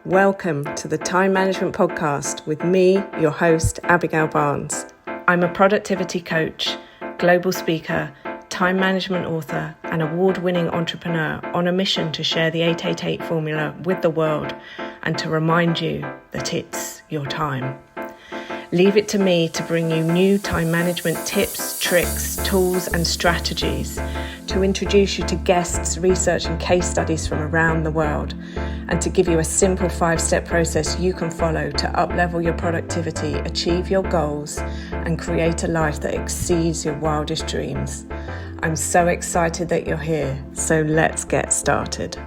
Welcome to the Time Management Podcast with me, your host, Abigail Barnes. I'm a productivity coach, global speaker, time management author, and award-winning entrepreneur on a mission to share the 888 formula with the world and to remind you that it's your time. Leave it to me to bring you new time management tips, tricks, tools, and strategies, to introduce you to guests, research, and case studies from around the world, and to give you a simple 5-step process you can follow to uplevel your productivity, achieve your goals, and create a life that exceeds your wildest dreams. I'm so excited that you're here, so let's get started.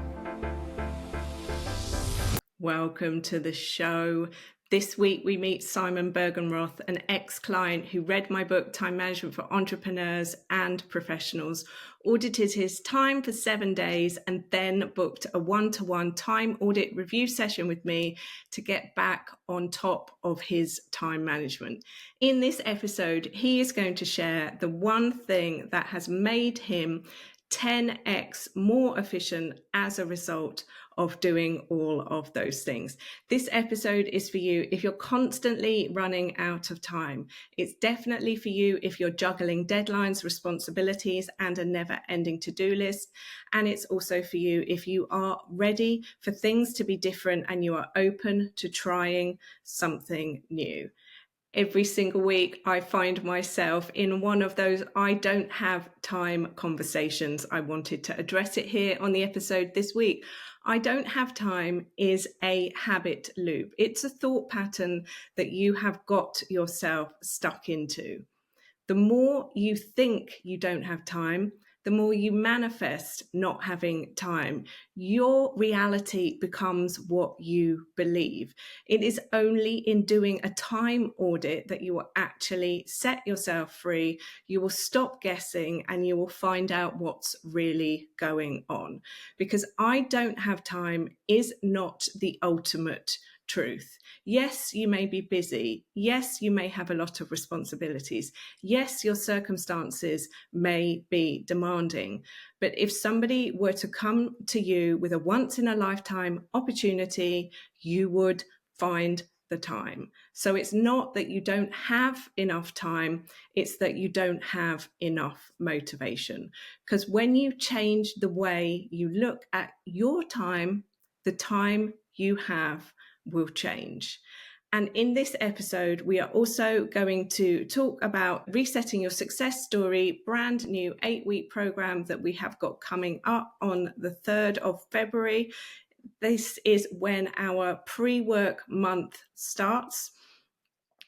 Welcome to the show. This week we meet Simon Bergenroth, an ex-client who read my book, Time Management for Entrepreneurs and Professionals, audited his time for 7 days, and then booked a one-to-one time audit review session with me to get back on top of his time management. In this episode, he is going to share the one thing that has made him 10x more efficient as a result of doing all of those things. This episode is for you if you're constantly running out of time. It's definitely for you if you're juggling deadlines, responsibilities, and a never-ending to-do list. And it's also for you if you are ready for things to be different and you are open to trying something new. Every single week, I find myself in one of those I don't have time conversations. I wanted to address it here on the episode this week. I don't have time is a habit loop. It's a thought pattern that you have got yourself stuck into. The more you think you don't have time, the more you manifest not having time. Your reality becomes what you believe. It is only in doing a time audit that you will actually set yourself free. You will stop guessing and you will find out what's really going on. Because I don't have time is not the ultimate truth. Yes, you may be busy. Yes, you may have a lot of responsibilities. Yes, your circumstances may be demanding. But if somebody were to come to you with a once-in-a-lifetime opportunity, you would find the time. So it's not that you don't have enough time, it's that you don't have enough motivation. Because when you change the way you look at your time, the time you have will change. And in this episode, we are also going to talk about resetting your success story, brand new 8-week program that we have got coming up on the 3rd of February. This is when our pre-work month starts,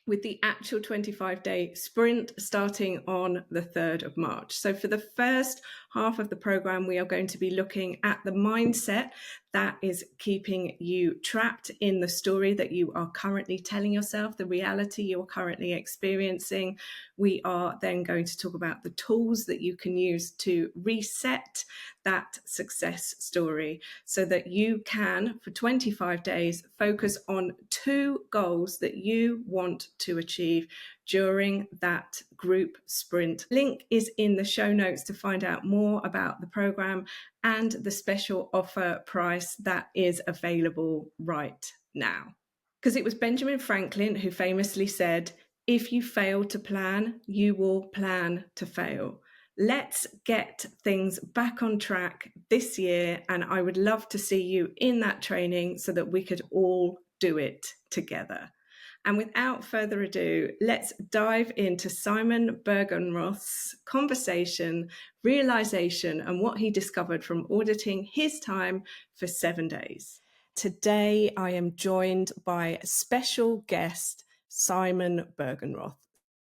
with the actual 25-day sprint starting on the 3rd of March. So for the first half of the program, we are going to be looking at the mindset that is keeping you trapped in the story that you are currently telling yourself, the reality you're currently experiencing. We are then going to talk about the tools that you can use to reset that success story so that you can, for 25 days, focus on 2 goals that you want to achieve during that group sprint. Link is in the show notes to find out more about the program and the special offer price that is available right now. Because it was Benjamin Franklin who famously said, "If you fail to plan, you will plan to fail." Let's get things back on track this year, and I would love to see you in that training so that we could all do it together. And without further ado, let's dive into Simon Bergenroth's conversation, realization, and what he discovered from auditing his time for 7 days. Today, I am joined by a special guest, Simon Bergenroth.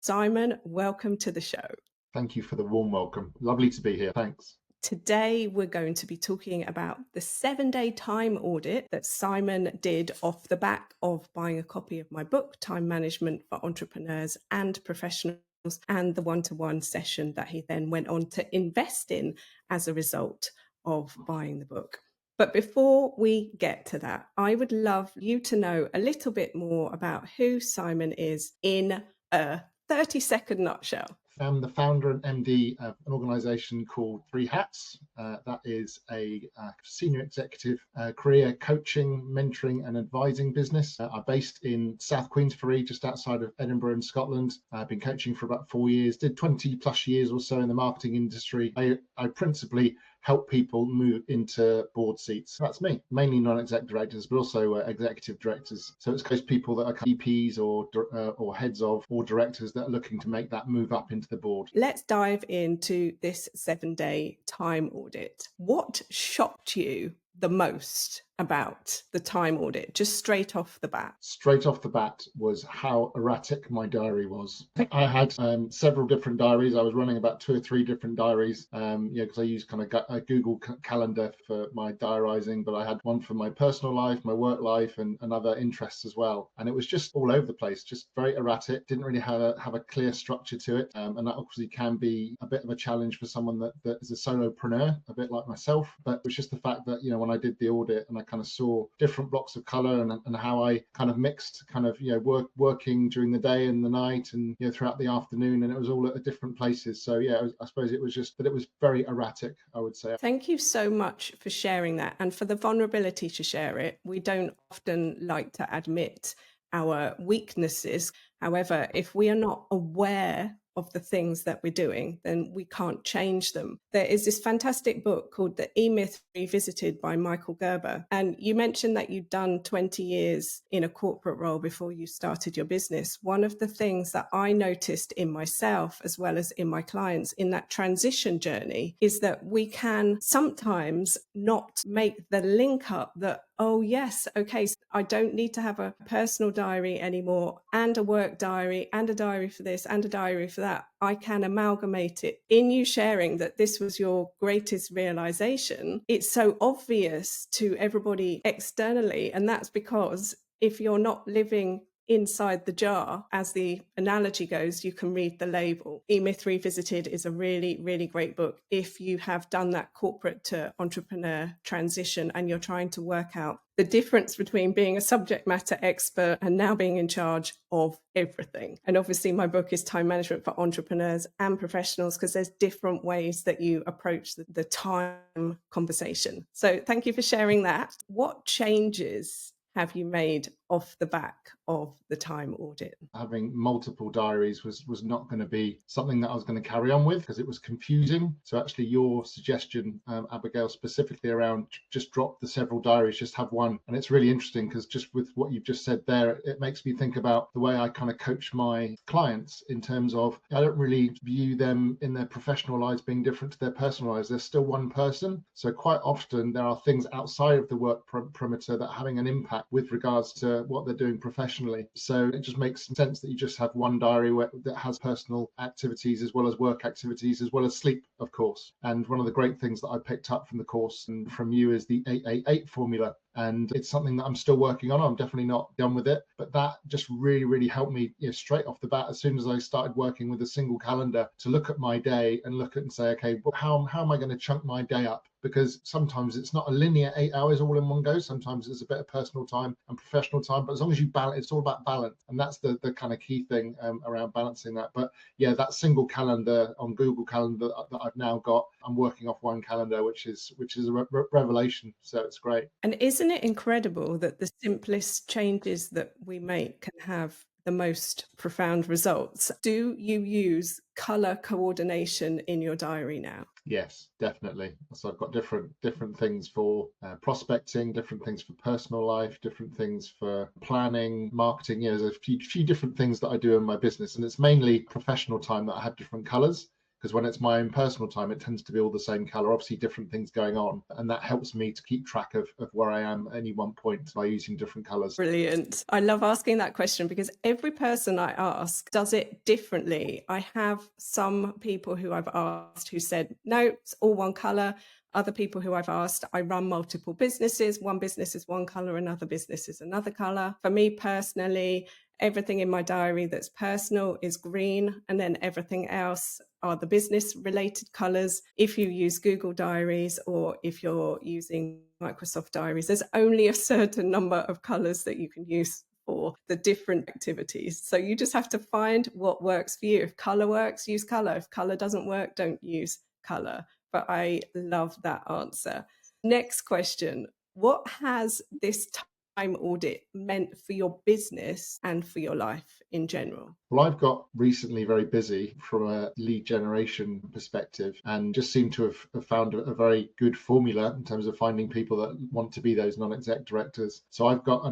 Simon, welcome to the show. Thank you for the warm welcome. Lovely to be here. Thanks. Today, we're going to be talking about the 7-day time audit that Simon did off the back of buying a copy of my book, Time Management for Entrepreneurs and Professionals, and the one-to-one session that he then went on to invest in as a result of buying the book. But before we get to that, I would love you to know a little bit more about who Simon is in a 30-second nutshell. I'm the founder and MD of an organization called Three Hats. That is a senior executive career coaching, mentoring and advising business. I'm based in South Queensferry, just outside of Edinburgh in Scotland. I've been coaching for about 4 years, did 20 plus years or so in the marketing industry. I principally help people move into board seats. That's me, mainly non-exec directors, but also executive directors. So it's those people that are VPs or heads of or directors that are looking to make that move up into the board. Let's dive into this 7-day time audit. What shocked you the most about the time audit, just straight off the bat? Straight off the bat was how erratic my diary was. I had several different diaries. I was running about 2 or 3 different diaries, because I use kind of a Google Calendar for my diarizing, but I had one for my personal life, my work life, and other interests as well. And it was just all over the place, just very erratic. Didn't really have a clear structure to it, and that obviously can be a bit of a challenge for someone that is a solopreneur, a bit like myself. But it was just the fact that when I did the audit and I kind of saw different blocks of color and how I kind of mixed working during the day and the night and throughout the afternoon, and it was all at different places. So I suppose it was just that it was very erratic, I would say. Thank you so much for sharing that and for the vulnerability to share it. We don't often like to admit our weaknesses. However, if we are not aware of the things that we're doing, then we can't change them. There is this fantastic book called The E-Myth Revisited by Michael Gerber. And you mentioned that you'd done 20 years in a corporate role before you started your business. One of the things that I noticed in myself, as well as in my clients in that transition journey, is that we can sometimes not make the link up that, oh yes, okay, so I don't need to have a personal diary anymore and a work diary and a diary for this and a diary for that. I can amalgamate it. In you sharing that this was your greatest realization, it's so obvious to everybody externally. And that's because if you're not living inside the jar, as the analogy goes, you can read the label. E-Myth Revisited is a really, really great book if you have done that corporate to entrepreneur transition and you're trying to work out the difference between being a subject matter expert and now being in charge of everything. And obviously my book is Time Management for Entrepreneurs and Professionals, because there's different ways that you approach the time conversation. So thank you for sharing that. What changes have you made off the back of the time audit? Having multiple diaries was not going to be something that I was going to carry on with because it was confusing. So actually your suggestion, Abigail, specifically around just drop the several diaries, just have one. And it's really interesting because just with what you've just said there, it makes me think about the way I kind of coach my clients in terms of I don't really view them in their professional lives being different to their personal lives. They're still one person. So quite often there are things outside of the work perimeter that are having an impact with regards to what they're doing professionally. So it just makes sense that you just have one diary that has personal activities as well as work activities, as well as sleep, of course. And one of the great things that I picked up from the course and from you is the 888 formula. And it's something that I'm still working on. I'm definitely not done with it, but that just really, really helped me straight off the bat. As soon as I started working with a single calendar to look at my day and look at and say, okay, well, how am I going to chunk my day up? Because sometimes it's not a linear 8 hours all in one go. Sometimes it's a bit of personal time and professional time, but as long as you balance, it's all about balance. And that's the kind of key thing around balancing that. But yeah, that single calendar on Google Calendar that I've now got, I'm working off one calendar, which is a revelation. So it's great. And isn't it incredible that the simplest changes that we make can have the most profound results? Do you use color coordination in your diary now? Yes, definitely. So I've got different things for prospecting, different things for personal life, different things for planning, marketing. There's a few different things that I do in my business, and it's mainly professional time that I have different colors. Because when it's my own personal time, it tends to be all the same color, obviously different things going on. And that helps me to keep track of where I am at any one point by using different colors. Brilliant. I love asking that question because every person I ask does it differently. I have some people who I've asked who said, no, it's all one color. Other people who I've asked, I run multiple businesses. One business is one color, another business is another color. For me personally, everything in my diary that's personal is green, and then everything else are the business related colors. If you use Google Diaries or if you're using Microsoft Diaries, there's only a certain number of colors that you can use for the different activities. So you just have to find what works for you. If color works, use color. If color doesn't work, don't use color. But I love that answer. Next question. What has this time audit meant for your business and for your life in general? Well, I've got recently very busy from a lead generation perspective and just seem to have found a very good formula in terms of finding people that want to be those non-exec directors. So I've got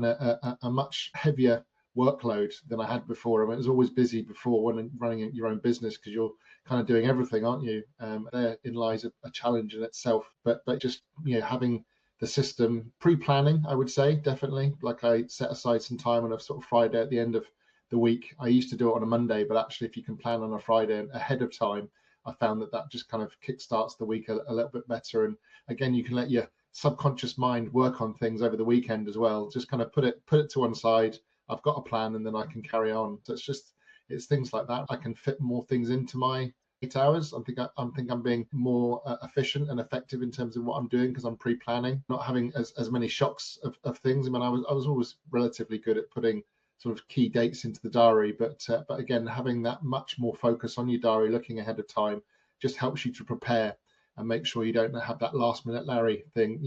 a much heavier workload than I had before. I mean, it was always busy before when running your own business because you're kind of doing everything, aren't you? Therein lies a challenge in itself. But just having the system pre-planning, I would say, definitely. Like I set aside some time on a sort of Friday at the end of the week. I used to do it on a Monday, but actually if you can plan on a Friday ahead of time, I found that just kind of kickstarts the week a little bit better. And again, you can let your subconscious mind work on things over the weekend as well. Just kind of put it to one side. I've got a plan and then I can carry on. So it's things like that. I can fit more things into my 8 hours. I think I'm being more efficient and effective in terms of what I'm doing because I'm pre-planning, not having as many shocks of things. I mean, I was always relatively good at putting sort of key dates into the diary, but again, having that much more focus on your diary, looking ahead of time, just helps you to prepare and make sure you don't have that last minute Larry thing,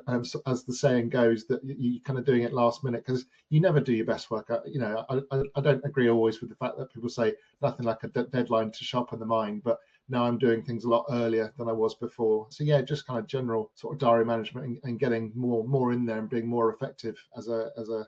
as the saying goes, that you're kind of doing it last minute because you never do your best work. I don't agree always with the fact that people say nothing like a deadline to sharpen the mind, but now I'm doing things a lot earlier than I was before. So yeah, just kind of general sort of diary management and getting more in there and being more effective as a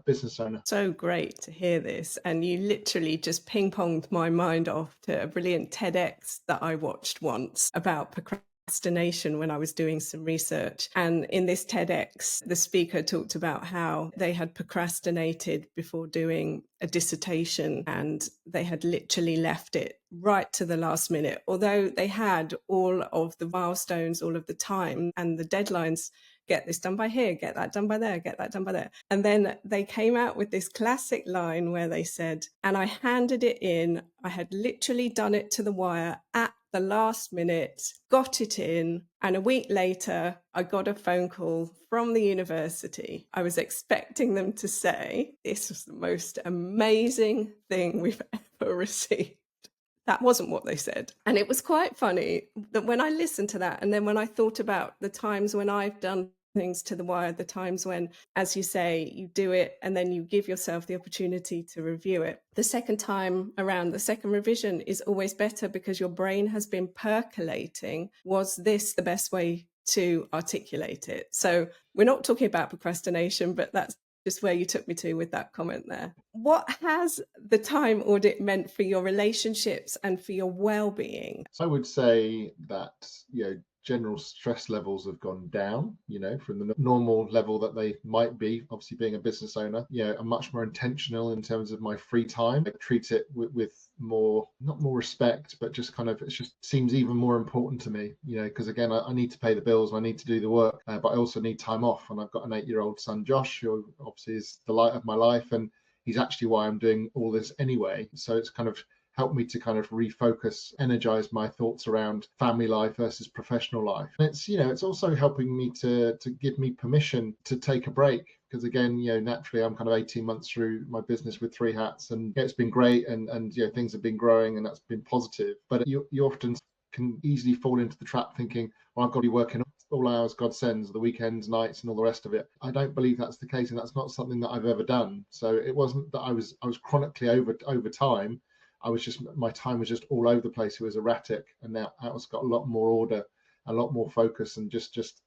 business owner. So great to hear this. And you literally just ping ponged my mind off to a brilliant TEDx that I watched once about procrastination when I was doing some research. And in this TEDx, the speaker talked about how they had procrastinated before doing a dissertation and they had literally left it right to the last minute, although they had all of the milestones, all of the time and the deadlines. Get this done by here, get that done by there, get that done by there. And then they came out with this classic line where they said, and I handed it in, I had literally done it to the wire at the last minute, got it in, and a week later, I got a phone call from the university. I was expecting them to say, this was the most amazing thing we've ever received. That wasn't what they said. And it was quite funny that when I listened to that, and then when I thought about the times when I've done things to the wire, the times when, as you say, you do it and then you give yourself the opportunity to review it. The second time around, the second revision is always better because your brain has been percolating. Was this the best way to articulate it? So we're not talking about procrastination, but that's just where you took me to with that comment there. What has the time audit meant for your relationships and for your well-being? So I would say that, general stress levels have gone down, from the normal level that they might be. Obviously, being a business owner, I'm much more intentional in terms of my free time. I treat it with more, not more respect, but just kind of, it just seems even more important to me, because again, I need to pay the bills, I need to do the work, but I also need time off. And I've got an 8-year-old son, Josh, who obviously is the light of my life, and he's actually why I'm doing all this anyway. So it's kind of helped me to kind of refocus, energize my thoughts around family life versus professional life. And it's also helping me to give me permission to take a break. Because again, naturally I'm kind of 18 months through my business with 3 hats, and it's been great, and things have been growing, and that's been positive. But you often can easily fall into the trap thinking, well, I've got to be working all hours God sends, the weekends, nights, and all the rest of it. I don't believe that's the case, and that's not something that I've ever done. So it wasn't that I was chronically over time. My time was just all over the place. It was erratic, and now it's got a lot more order, a lot more focus, and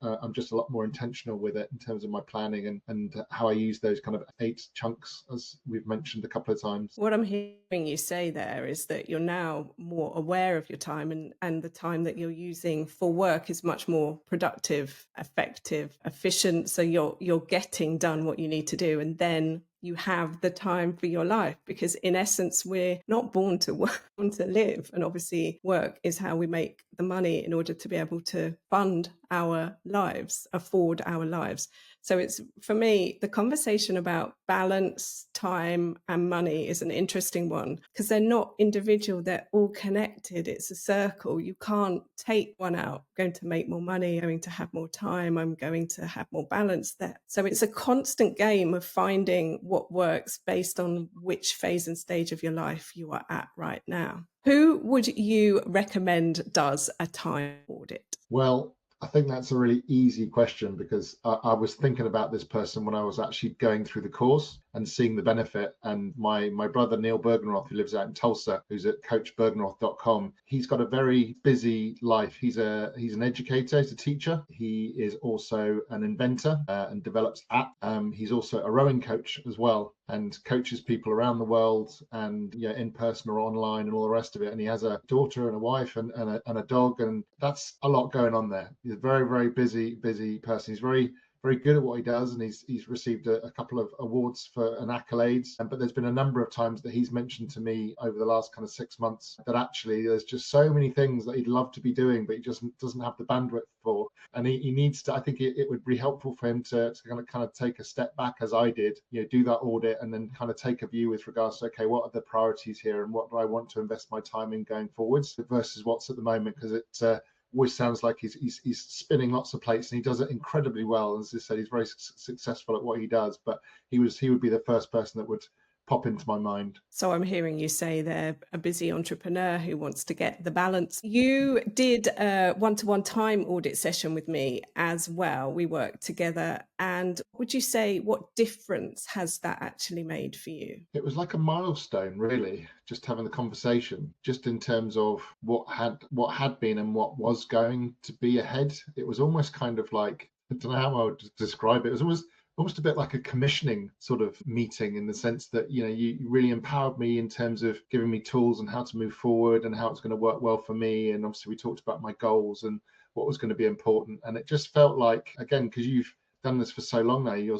I'm just a lot more intentional with it in terms of my planning and how I use those kind of 8 chunks, as we've mentioned a couple of times. What I'm hearing you say there is that you're now more aware of your time, and the time that you're using for work is much more productive, effective, efficient. So you're getting done what you need to do, and then you have the time for your life, because in essence, we're not born to work, born to live. And obviously work is how we make the money in order to be able to fund our lives, afford our lives. So it's, for me, the conversation about balance, time, and money is an interesting one because they're not individual, they're all connected. It's a circle. You can't take one out. I'm going to make more money, I'm going to have more time, I'm going to have more balance there. So it's a constant game of finding what works based on which phase and stage of your life you are at right now. Who would you recommend does a time audit? Well, I think that's a really easy question because I was thinking about this person when I was actually going through the course and seeing the benefit. And my brother, Neil Bergenroth, who lives out in Tulsa, who's at coachbergenroth.com, he's got a very busy life. He's an educator, he's a teacher. He is also an inventor and develops apps. He's also a rowing coach as well and coaches people around the world and in person or online and all the rest of it. And he has a daughter and a wife and a dog, and that's a lot going on there. He's a very, very busy person. He's very good at what he does, and he's received a couple of awards for and accolades. But there's been a number of times that he's mentioned to me over the last kind of 6 months that actually there's just so many things that he'd love to be doing, but he just doesn't have the bandwidth for. And he needs to. I think it would be helpful for him to kind of take a step back, as I did, do that audit, and then kind of take a view with regards to, okay, what are the priorities here, and what do I want to invest my time in going forwards versus what's at the moment, because it's always sounds like he's spinning lots of plates, and he does it incredibly well. As I said, he's very successful at what he does, but he would be the first person that would pop into my mind. So I'm hearing you say they're a busy entrepreneur who wants to get the balance. You did a one-to-one time audit session with me as well. We worked together. And would you say what difference has that actually made for you? It was like a milestone, really, just having the conversation, just in terms of what had been and what was going to be ahead. It was almost kind of like, I don't know how I would describe it. It was almost a bit like a commissioning sort of meeting, in the sense that you really empowered me in terms of giving me tools and how to move forward and how it's going to work well for me. And obviously we talked about my goals and what was going to be important. And it just felt like, again, because you've done this for so long now, you're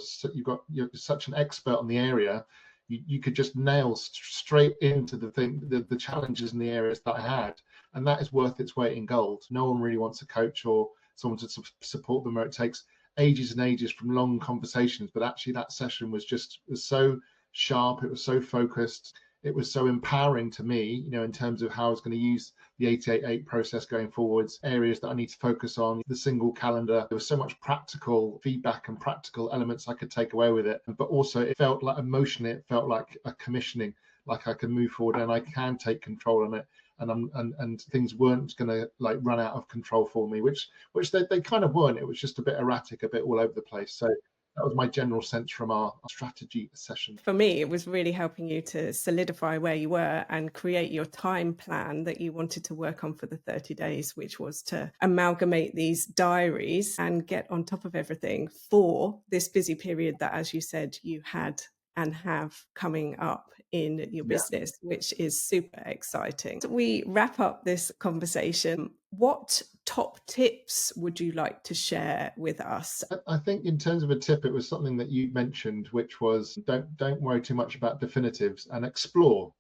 such an expert on the area, you could just nail straight into the challenges in the areas that I had, and that is worth its weight in gold. No one really wants a coach or someone to support them where it takes ages and ages from long conversations, but actually that session was so sharp, it was so focused, it was so empowering to me, in terms of how I was going to use the 888 process going forwards, areas that I need to focus on, the single calendar. There was so much practical feedback and practical elements I could take away with it. But also it felt like emotionally, it felt like a commissioning, like I can move forward and I can take control on it. And things weren't going to like run out of control for me, which they kind of weren't. It was just a bit erratic, a bit all over the place. So that was my general sense from our strategy session. For me, it was really helping you to solidify where you were and create your time plan that you wanted to work on for the 30 days, which was to amalgamate these diaries and get on top of everything for this busy period that, as you said, you had and have coming up in your business, which is super exciting. So we wrap up this conversation. What top tips would you like to share with us? I think in terms of a tip, it was something that you mentioned, which was don't worry too much about definitives and explore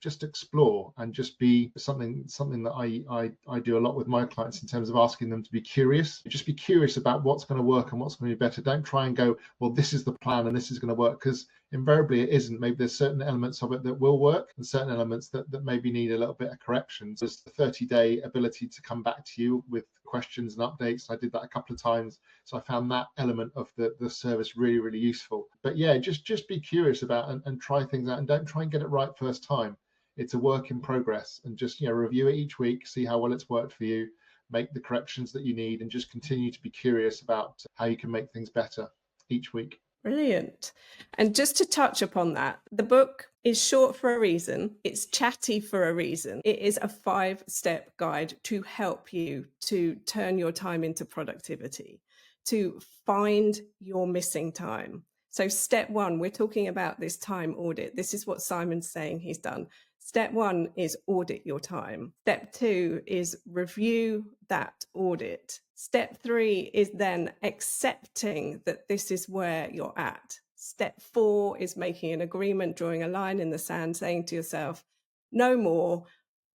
and just be something that I do a lot with my clients in terms of asking them to be curious. Just be curious about what's going to work and what's going to be better. Don't try and go, well, this is the plan and this is going to work, because invariably it isn't. Maybe there's certain elements of it that will work and certain elements that maybe need a little bit of correction. So it's the 30-day ability to come back to you with questions and updates. I did that a couple of times. So I found that element of the service really, really useful. But yeah, just be curious about and try things out, and don't try and get it right first time. It's a work in progress, and just review it each week, see how well it's worked for you, make the corrections that you need, and just continue to be curious about how you can make things better each week. Brilliant. And just to touch upon that, the book is short for a reason. It's chatty for a reason. It is a 5-step guide to help you to turn your time into productivity, to find your missing time. So step 1, we're talking about this time audit. This is what Simon's saying he's done. Step 1 is audit your time. Step 2 is review that audit. Step 3 is then accepting that this is where you're at. Step 4 is making an agreement, drawing a line in the sand, saying to yourself, no more,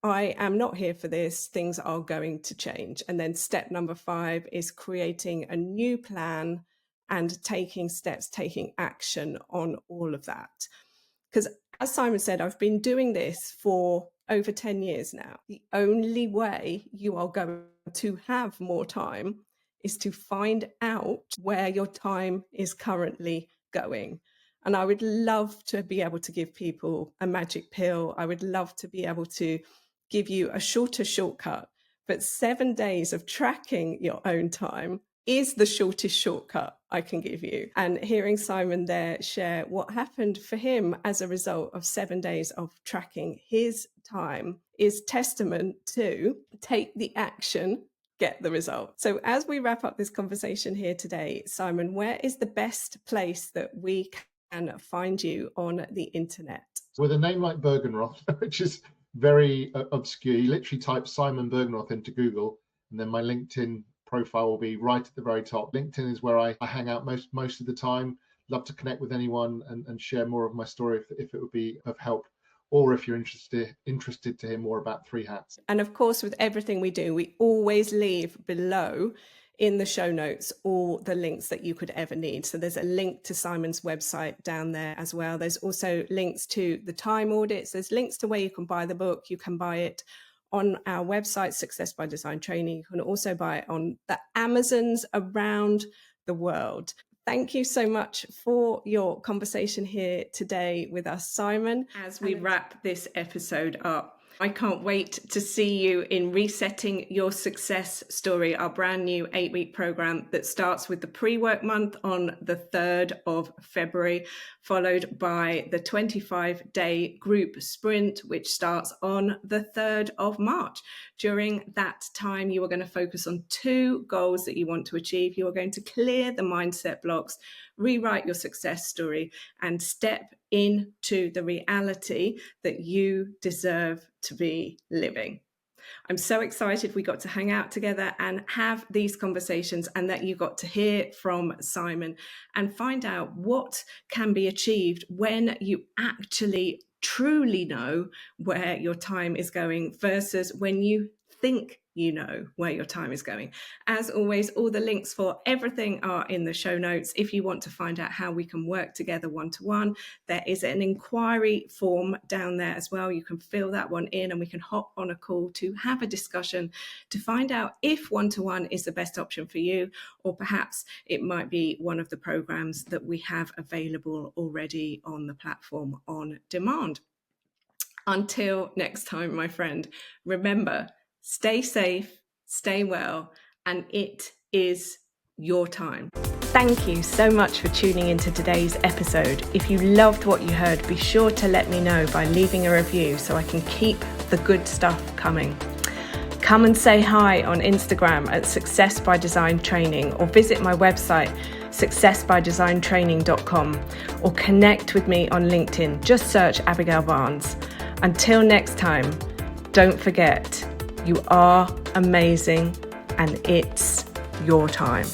I am not here for this, things are going to change. And then step number 5 is creating a new plan and taking steps, taking action on all of that. Because as Simon said, I've been doing this for over 10 years now. The only way you are going to have more time is to find out where your time is currently going. And I would love to be able to give people a magic pill. I would love to be able to give you a shorter shortcut, but 7 days of tracking your own time is the shortest shortcut I can give you. And hearing Simon there share what happened for him as a result of 7 days of tracking his time is testament to take the action, get the result. So as we wrap up this conversation here today, Simon, where is the best place that we can find you on the internet? With a name like Bergenroth, which is very obscure, you literally type Simon Bergenroth into Google, and then my LinkedIn profile will be right at the very top. LinkedIn is where I hang out most of the time. Love to connect with anyone and share more of my story if it would be of help, or if you're interested to hear more about Three Hats. And of course, with everything we do, we always leave below in the show notes all the links that you could ever need. So there's a link to Simon's website down there as well. There's also links to the time audits. There's links to where you can buy the book. You can buy it on our website, Success by Design Training. You can also buy it on the Amazons around the world. Thank you so much for your conversation here today with us, Simon. As we wrap this episode up, I can't wait to see you in Resetting Your Success Story, our brand new 8-week program that starts with the pre-work month on the 3rd of February, followed by the 25-day group sprint, which starts on the 3rd of March. During that time, you are going to focus on 2 goals that you want to achieve. You are going to clear the mindset blocks, rewrite your success story, and step into the reality that you deserve to be living. I'm so excited we got to hang out together and have these conversations, and that you got to hear from Simon and find out what can be achieved when you actually truly know where your time is going versus when you think you know where your time is going. As always, all the links for everything are in the show notes. If you want to find out how we can work together one-to-one, there is an inquiry form down there as well. You can fill that one in and we can hop on a call to have a discussion to find out if one-to-one is the best option for you, or perhaps it might be one of the programs that we have available already on the platform on demand. Until next time, my friend, remember, stay safe, stay well, and it is your time. Thank you so much for tuning into today's episode. If you loved what you heard, be sure to let me know by leaving a review so I can keep the good stuff coming. Come and say hi on Instagram at Success by Design Training, or visit my website, successbydesigntraining.com, or connect with me on LinkedIn. Just search Abigail Barnes. Until next time, don't forget, you are amazing and it's your time.